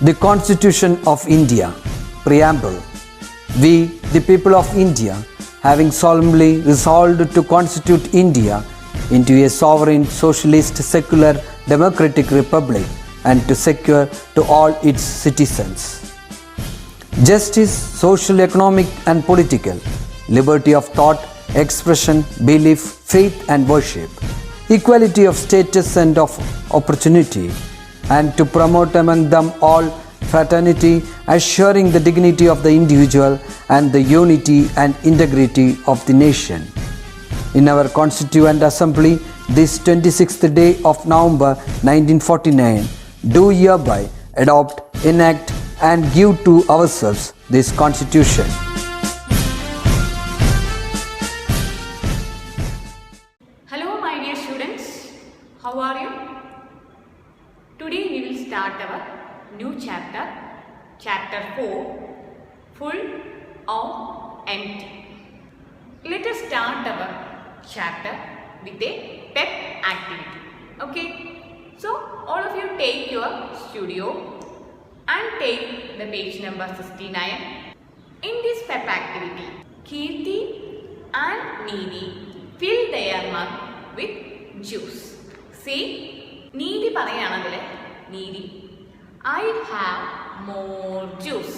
The Constitution of India, Preamble. We, the people of India, having solemnly resolved to constitute India into a sovereign, socialist, secular, democratic republic and to secure to all its citizens justice, social, economic and political, liberty of thought, expression, belief, faith and worship, equality of status and of opportunity, and to promote among them all fraternity, assuring the dignity of the individual and the unity and integrity of the nation. In our Constituent Assembly, this 26th day of November 1949, do hereby adopt, enact and give to ourselves this Constitution. Hello my dear students, how are you? Today we will start our new chapter, chapter 4, full or empty. Let us start our chapter with a pep activity. Okay, so all of you take your studio and take the page number 69. In this pep activity, Kirti and Needi fill their mug with juice. See, Needi parayanadile, Needi, I have more juice.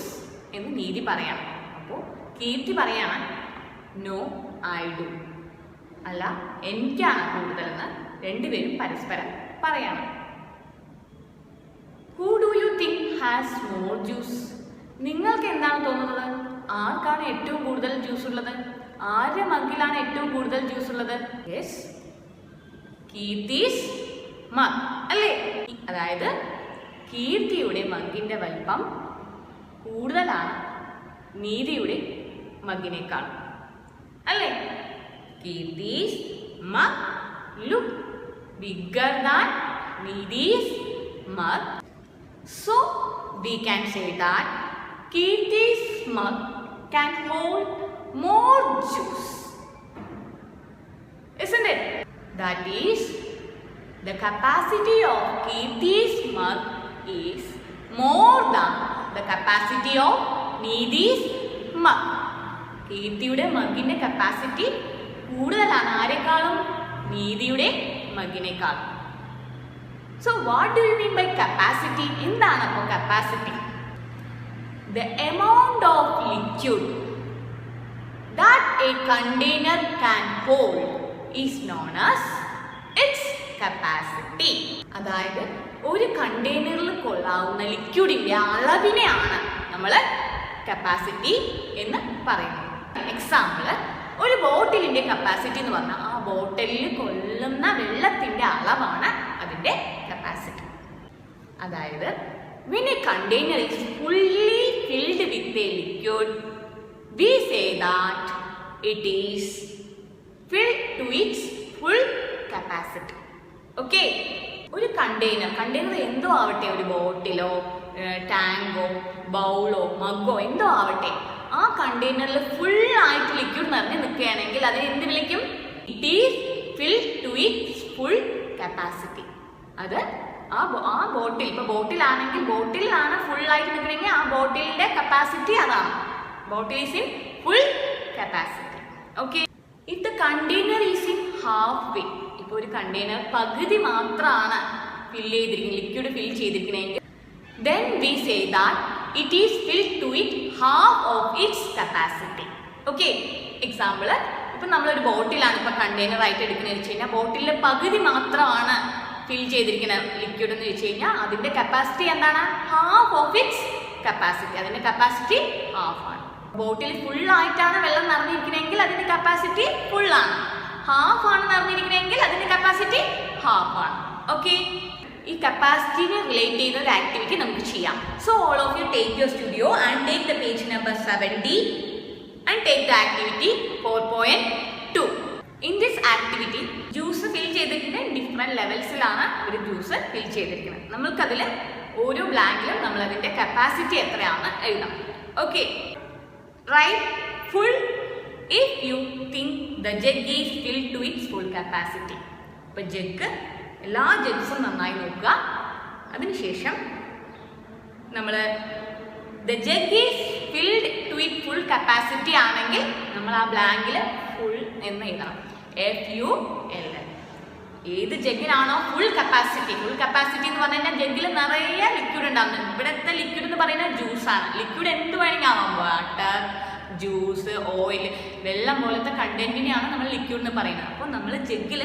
എന്ന് നീതി പറയണം. അപ്പോൾ കീർത്തി പറയാണ് no I do, അല്ല എനിക്കാണ് കൂടുതലെന്ന് രണ്ടുപേരും പരസ്പരം പറയണം. Who do you think has more juice? നിങ്ങൾക്ക് എന്താണ് തോന്നുന്നത്? ആർക്കാണ് ഏറ്റവും കൂടുതൽ ജ്യൂസ് ഉള്ളത്? ആരുടെ മഗ്ഗിലാണ് ഏറ്റവും കൂടുതൽ ജ്യൂസ് ഉള്ളത്? യെസ്, കീർത്തീസ് മഗ് അല്ലേ? അതായത് കീർത്തിയുടെ മഗ്ഗിൻ്റെ വലിപ്പം കൂടുതലാണ് നീതിയുടെ മഗ്ഗിനേക്കാൾ അല്ലേ? Keerthi's mug look bigger than Neethi's mug. So we can say that Kirti's mug can hold more juice, isn't it? That is, the capacity of Kirti's mug is more than the capacity of Needi's mug. കീർത്തിയുടെ മഗ്ഗിൻ്റെ capacity കൂടുതലാണ് ആരെക്കാളും? നീതിയുടെ മഗ്ഗിനേക്കാളും. So what do you mean by capacity? എന്താണ് അപ്പോൾ capacity? The amount of liquid that a container can hold is known as its capacity. അതായത് ഒരു കണ്ടെയ്നറിൽ കൊള്ളാവുന്ന ലിക്വിഡിൻ്റെ അളവിനെയാണ് നമ്മൾ കപ്പാസിറ്റി എന്ന് പറയുന്നത്. എക്സാമ്പിൾ, ഒരു ബോട്ടിലിൻ്റെ കപ്പാസിറ്റി എന്ന് പറഞ്ഞാൽ ആ ബോട്ടിലിൽ കൊള്ളുന്ന വെള്ളത്തിൻ്റെ അളവാണ് അതിൻ്റെ കപ്പാസിറ്റി. അതായത് when a container is fully filled with a liquid, we say that it is filled to its full capacity. Okay, ഒരു കണ്ടെയ്നർ എന്തോ ആവട്ടെ, ഒരു ബോട്ടിലോ ടാങ്കോ ബൗളോ മഗ്ഗോ എന്തോ ആവട്ടെ, ആ കണ്ടെയ്നറിൽ ഫുള്ളായിട്ട് ലിക്വിഡ് നിറഞ്ഞ് നിൽക്കുകയാണെങ്കിൽ അതിന് എന്ത് വിളിക്കും? It is filled to its full capacity. അത് ആ ബോട്ടിൽ, ഇപ്പോൾ ബോട്ടിലാണെങ്കിൽ ബോട്ടിലാണ് ഫുള്ളായിട്ട് നിൽക്കണമെങ്കിൽ ആ ബോട്ടിലിൻ്റെ കപ്പാസിറ്റി അതാണ്. Bottle is in full capacity. Okay, if the container is in half way, ഇപ്പോൾ ഒരു കണ്ടെയ്നർ പകുതി മാത്രമാണ് ലിക്വിഡ് ഫിൽ ചെയ്തിരിക്കണമെങ്കിൽ then we say that it is filled to it half of its capacity. Okay, example, ഇപ്പോൾ നമ്മളൊരു ബോട്ടിലാണ് ഇപ്പോൾ container ആയിട്ട് എടുക്കുന്നത് വെച്ച് കഴിഞ്ഞാൽ ബോട്ടിലിലെ പകുതി മാത്രമാണ് ഫിൽ ചെയ്തിരിക്കുന്ന ലിക്വിഡ് എന്ന് വെച്ച് കഴിഞ്ഞാൽ അതിൻ്റെ കപ്പാസിറ്റി എന്താണ്? Half of its capacity. അതിൻ്റെ കപ്പാസിറ്റി ഹാഫ് ആണ്. ബോട്ടിൽ ഫുള്ളായിട്ടാണ് വെള്ളം നിറഞ്ഞിരിക്കണമെങ്കിൽ അതിൻ്റെ കപ്പാസിറ്റി ഫുള്ളാണ്. ഹാഫ് ആണ് നിറഞ്ഞിരിക്കണമെങ്കിൽ അതിൻ്റെ കപ്പാസിറ്റി ഹാഫ് ആണ്. ഓക്കെ, ഈ കപ്പാസിറ്റിനെ റിലേറ്റ് ചെയ്യുന്ന ഒരു ആക്ടിവിറ്റി നമുക്ക് ചെയ്യാം. So all of you take your studio and take the page number 70 and take the activity 4.2. In this activity juice fill ചെയ്തിരിക്കുന്നത് ഡിഫറെൻറ്റ് ലെവൽസിലാണ് ഒരു ജ്യൂസ് ഫിൽ ചെയ്തിരിക്കുന്നത്. നമ്മൾക്കതിൽ ഓരോ ബ്ലാങ്കിലും നമ്മൾ അതിൻ്റെ കപ്പാസിറ്റി എത്രയാണെന്ന് എഴുതാം. Okay, write full if you think the jug is fill to its full capacity. അപ്പോൾ jug എല്ലാ ജഗ്സും നന്നായി നോക്കുക. അതിനുശേഷം നമ്മൾ the jug is filled to its full capacity ആണെങ്കിൽ നമ്മൾ ആ ബ്ലാങ്കിൽ ഫുൾ എന്ന് എഴുതണം. FULL. ഏത് ജഗ്ഗിനാണോ ഫുൾ കപ്പാസിറ്റി എന്ന് പറഞ്ഞു കഴിഞ്ഞാൽ ജഗ്ഗിൽ നിറയെ ലിക്വിഡ് ഉണ്ടാകുന്നത്. ഇവിടുത്തെ ലിക്വിഡ് എന്ന് പറയുന്നത് ജ്യൂസാണ്. ലിക്വിഡ് എന്ത് വേണമെങ്കിൽ ആവാം, വാട്ടർ, ജ്യൂസ്, ഓയിൽ, വെള്ളം പോലത്തെ കണ്ടന്റിനെയാണ് നമ്മൾ ലിക്വിഡ് എന്ന് പറയുന്നത്. അപ്പോൾ നമ്മൾ ജഗ്ഗിൽ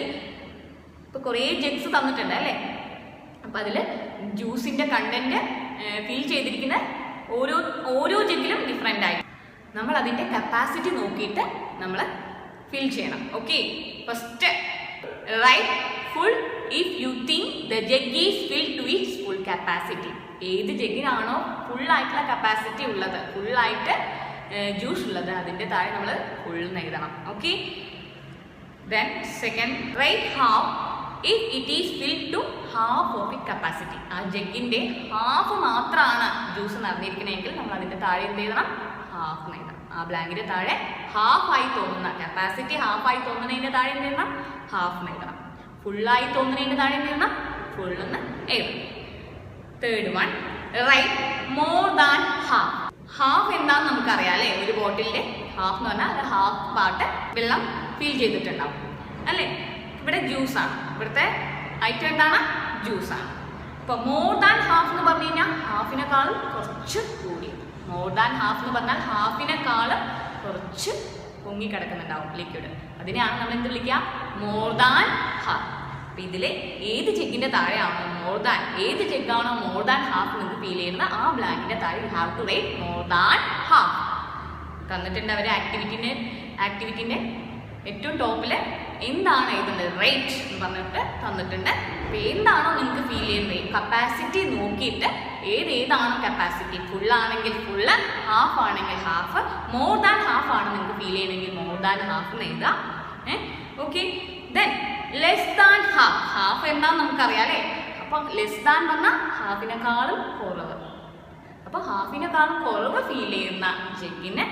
ഇപ്പോൾ കുറേ ജഗ്സ് തന്നിട്ടുണ്ട് അല്ലേ, അപ്പോൾ അതിൽ ജ്യൂസിൻ്റെ കണ്ടന്റ് ഫിൽ ചെയ്തിരിക്കുന്ന ഓരോ ജഗ്ഗിലും ഡിഫറെൻ്റ് ആയി നമ്മൾ അതിൻ്റെ കപ്പാസിറ്റി നോക്കിയിട്ട് നമ്മൾ ഫിൽ ചെയ്യണം. Okay, first write full if you think the jug is fill to its full capacity. ഏത് ജഗ്ഗിനാണോ ഫുള്ളായിട്ടുള്ള കപ്പാസിറ്റി ഉള്ളത്, ഫുള്ളായിട്ട് ജ്യൂസ് ഉള്ളത്, അതിൻ്റെ താഴെ നമ്മൾ ഫുൾ എഴുതണം. Okay, then second write half if it is fill to half of it capacity. ആ ജഗ്ഗിൻ്റെ ഹാഫ് മാത്രമാണ് ജ്യൂസ് നിറഞ്ഞിരിക്കണമെങ്കിൽ നമ്മൾ അതിൻ്റെ താഴെ എന്ത് എഴുതണം, ഹാഫ് എഴുതണം. ആ ബ്ലാങ്കിൻ്റെ താഴെ ഹാഫായി തോന്നുന്ന കപ്പാസിറ്റി, ഹാഫായി തോന്നുന്നതിൻ്റെ താഴെ എന്ത് എഴുതണം, ഹാഫ് എഴുതണം. ഫുള്ളായി തോന്നുന്നതിൻ്റെ താഴെ എന്ത് എഴുതണം, ഫുള്ളെന്ന് എഴുതണം. Third one write more than half. Half എന്താണെന്ന് നമുക്കറിയാം അല്ലേ, ഒരു ബോട്ടിലിൻ്റെ ഹാഫ് എന്ന് പറഞ്ഞാൽ അത് ഹാഫ് പാർട്ട് വെള്ളം ഫിൽ ചെയ്തിട്ടുണ്ടാവും അല്ലേ. ഇവിടെ ജ്യൂസാണ്, ഇവിടുത്തെ ഐറ്റം എന്താണ്, ജ്യൂസാണ്. ഇപ്പോൾ മോർ ദാൻ ഹാഫ് എന്ന് പറഞ്ഞു കഴിഞ്ഞാൽ ഹാഫിനേക്കാളും കുറച്ച് കൂടി. മോർ ദാൻ ഹാഫ് എന്ന് പറഞ്ഞാൽ ഹാഫിനേക്കാളും കുറച്ച് പൊങ്ങി കിടക്കുന്നുണ്ടാവും ലിക്വിഡ്. അതിനെയാണ് നമ്മൾ എന്ത് വിളിക്കുക, മോർ ദാൻ ഹാഫ്. അപ്പം ഇതിൽ ഏത് ജഗ്ഗിൻ്റെ താഴെയാണോ മോർ ദാൻ, ഏത് ജഗ്ഗാണോ മോർ ദാൻ ഹാഫ് നിങ്ങൾക്ക് ഫീൽ ചെയ്യുന്നത്, ആ ബ്ലാങ്കിൻ്റെ താഴെ you have to write more than half. തന്നിട്ടുണ്ട് അവർ ആക്ടിവിറ്റിൻ്റെ ഏറ്റവും ടോപ്പിൽ എന്താണ് എഴുതുന്നത്, റേറ്റ് എന്ന് പറഞ്ഞിട്ട് തന്നിട്ടുണ്ട്. അപ്പോൾ എന്താണോ നിങ്ങൾക്ക് ഫീൽ ചെയ്യുന്നത്, കപ്പാസിറ്റി നോക്കിയിട്ട് ഏതാണോ കപ്പാസിറ്റി, ഫുള്ളാണെങ്കിൽ ഫുള്ള്, ഹാഫ് ആണെങ്കിൽ ഹാഫ്, മോർ ദാൻ ഹാഫ് ആണ് നിങ്ങൾക്ക് ഫീൽ ചെയ്യണമെങ്കിൽ മോർ ദാൻ ഹാഫ് എന്ന് എഴുതാം. Okay, then less than half. Half എന്താണെന്ന് നമുക്കറിയാം അല്ലേ. അപ്പം ലെസ് ദാൻ പറഞ്ഞാൽ ഹാഫിനേക്കാളും കുറവ്. അപ്പോൾ ഹാഫിനേക്കാളും കുറവ് ഫീൽ ചെയ്യുന്ന ജഗ്ഗിന്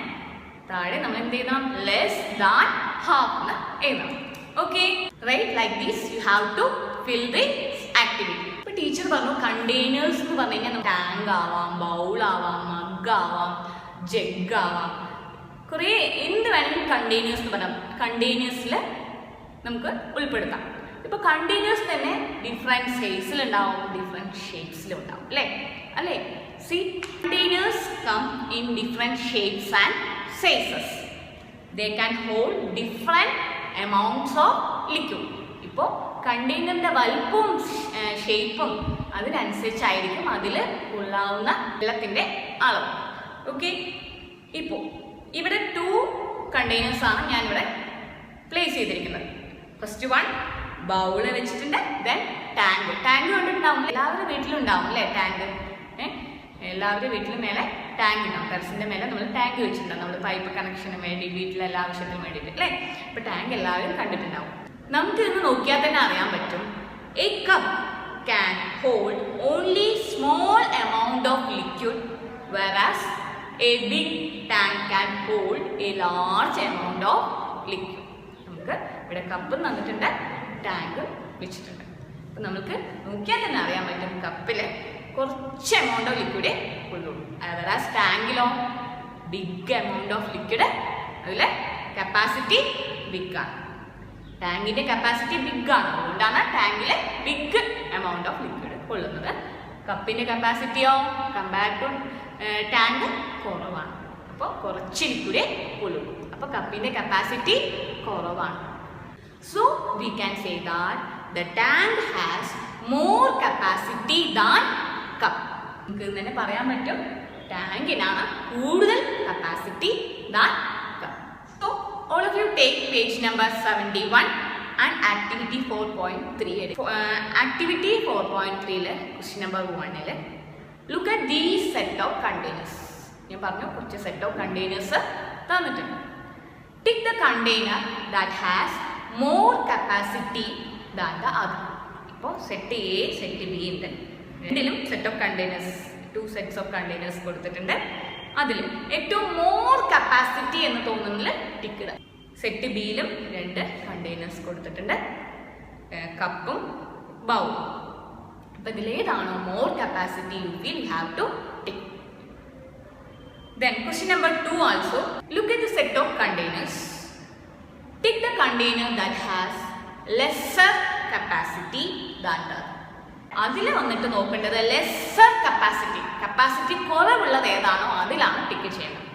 താഴെ നമ്മൾ എന്ത് ചെയ്യണം, ലെസ് ദാൻ ഹാഫ് എന്ന് എഴുതണം. Okay, write like this you have to fill the activity. ഇപ്പോൾ ടീച്ചർ പറഞ്ഞു കണ്ടെയ്നേഴ്സ് എന്ന് പറഞ്ഞു കഴിഞ്ഞാൽ ടാങ്ക് ആവാം, ബൗൾ ആവാം, മഗ് ആവാം, ജഗ് ആവാം, കുറേ എന്ത് വേണമെങ്കിലും കണ്ടെയ്നേഴ്സ് എന്ന് പറയാം. കണ്ടെയ്നേഴ്സിൽ നമുക്ക് ഉൾപ്പെടുത്താം. ഇപ്പോൾ കണ്ടെയ്നേഴ്സ് തന്നെ ഡിഫറെൻറ്റ് സൈസിലുണ്ടാവും, ഡിഫറെൻറ്റ് ഷേപ്സിലും ഉണ്ടാവും അല്ലേ. See containers come in different shapes and sizes. They can hold different amounts of liquid. ഇപ്പോൾ കണ്ടെയ്നറിൻ്റെ വലുപ്പവും ഷേപ്പും അതിനനുസരിച്ചായിരിക്കും അതിൽ കൊള്ളാവുന്ന വെള്ളത്തിൻ്റെ അളവ്. ഓക്കെ, ഇപ്പോൾ ഇവിടെ 2 കണ്ടെയ്നേഴ്സാണ് ഞാനിവിടെ പ്ലേസ് ചെയ്തിരിക്കുന്നത്. ഫസ്റ്റ് വൺ ബൗള് വെച്ചിട്ടുണ്ട്, ദെൻ ടാങ്ക്. ടാങ്ക് കണ്ടിട്ടുണ്ടാവും, എല്ലാവരുടെ വീട്ടിലും ഉണ്ടാവും അല്ലേ ടാങ്ക്. എല്ലാവരുടെ വീട്ടിലും മേലെ ടാങ്ക് ഉണ്ടാവും. ടെറസിൻ്റെ മേലെ നമ്മൾ ടാങ്ക് വെച്ചിട്ടുണ്ടാവും, നമ്മൾ പൈപ്പ് കണക്ഷന് വേണ്ടി, വീട്ടിലെ എല്ലാ ആവശ്യത്തിനും വേണ്ടിയിട്ട് അല്ലേ. അപ്പോൾ ടാങ്ക് എല്ലാവരും കണ്ടിട്ടുണ്ടാവും. നമുക്ക് ഇന്ന് നോക്കിയാൽ തന്നെ അറിയാൻ പറ്റും, a cup can hold only small amount of liquid whereas a big tank can hold a large amount of liquid. നമുക്ക് ഇവിടെ കപ്പ് തന്നിട്ടുണ്ട്, ടാങ്ക് വെച്ചിട്ടുണ്ട്. അപ്പം നമുക്ക് നോക്കിയാൽ തന്നെ അറിയാൻ പറ്റും കപ്പിൽ കുറച്ച് എമൗണ്ട് ഓഫ് ലിക്വിഡേ ഉള്ളൂ. വെയറാസ് ടാങ്കിലോ ബിഗ് എമൗണ്ട് ഓഫ് ലിക്വിഡ്, അതിൽ കപ്പാസിറ്റി ബിഗാണ്. ടാങ്കിൻ്റെ കപ്പാസിറ്റി ബിഗാണ്, അതുകൊണ്ടാണ് ടാങ്കിൽ ബിഗ് എമൗണ്ട് ഓഫ് ലിക്വിഡ് കൊള്ളുന്നത്. കപ്പിൻ്റെ കപ്പാസിറ്റിയോ കമ്പയർഡ് ടു ടാങ്ക് കുറവാണ്, അപ്പോൾ കുറച്ച് ലിക്വിഡേ കൊള്ളുള്ളൂ. അപ്പോൾ കപ്പിൻ്റെ കപ്പാസിറ്റി കുറവാണ്. So we can say that the tank has more capacity than cup. നമുക്ക് തന്നെ പറയാൻ പറ്റും ടാങ്കിനാണ് കൂടുതൽ capacity than cup. So all of you take page number 71 and activity 4.3. Activity 4.3 question number 1 look at these set of containers. ഞാൻ പറഞ്ഞു കുറച്ച് set of containers തന്നിട്ടുണ്ട്. Tick the container that has more capacity than the other. ഇപ്പോൾ set A set B ഉണ്ട്, രണ്ടിലും set of containers 2 sets of containers കൊടുത്തിട്ടുണ്ട്. അതിൽ ഏറ്റവും മോർ കപ്പാസിറ്റി എന്ന് തോന്നുന്നതിൽ ടിക്ക് ഇടുക. സെറ്റ് ബിയിലും 2 കണ്ടെയ്നേഴ്സ് കൊടുത്തിട്ടുണ്ട്, കപ്പും ബൗളും. അപ്പോൾ ഇതിലേതാണോ more capacity you feel you have to tick. Then question number 2 also. Look at the set of containers. Tick the container that has lesser capacity than the other. അതിൽ വന്നിട്ട് നോക്കേണ്ടത് ലെസ്സർ കപ്പാസിറ്റി കുറവുള്ളത് ഏതാണോ അതിലാണ് ടിക്ക് ചെയ്യേണ്ടത്.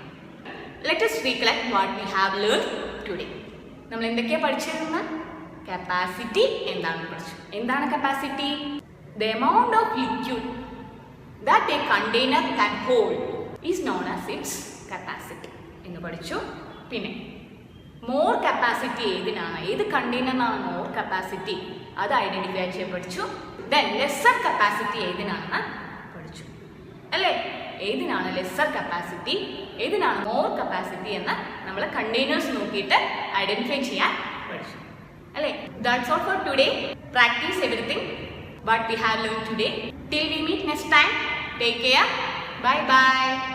Let us recollect what we have learned today. നമ്മൾ എന്തൊക്കെയാണ് പഠിച്ചിരുന്നത്? കപ്പാസിറ്റി എന്താണെന്ന് പഠിച്ചു. എന്താണ് capacity? The amount of liquid that a container can hold is known as its capacity എന്ന് പഠിച്ചു. പിന്നെ മോർ കപ്പാസിറ്റി ഏത് കണ്ടെയ്നറിനാണ് മോർ കപ്പാസിറ്റി അത് ഐഡന്റിഫൈ ചെയ്യാൻ പഠിച്ചു. ദെൻ ലെസ്സർ കപ്പാസിറ്റി ഏതിനാണെന്ന് പഠിച്ചു അല്ലേ? ഏതിനാണ് ലെസ്സർ കപ്പാസിറ്റി, ഏതിനാണ് മോർ കപ്പാസിറ്റി എന്ന് നമ്മൾ കണ്ടെയ്നേഴ്സ് നോക്കിയിട്ട് ഐഡന്റിഫൈ ചെയ്യാൻ പഠിച്ചു അല്ലേ? That's all for today. Practice everything what we have learned today. Till we meet next time, take care. Bye bye.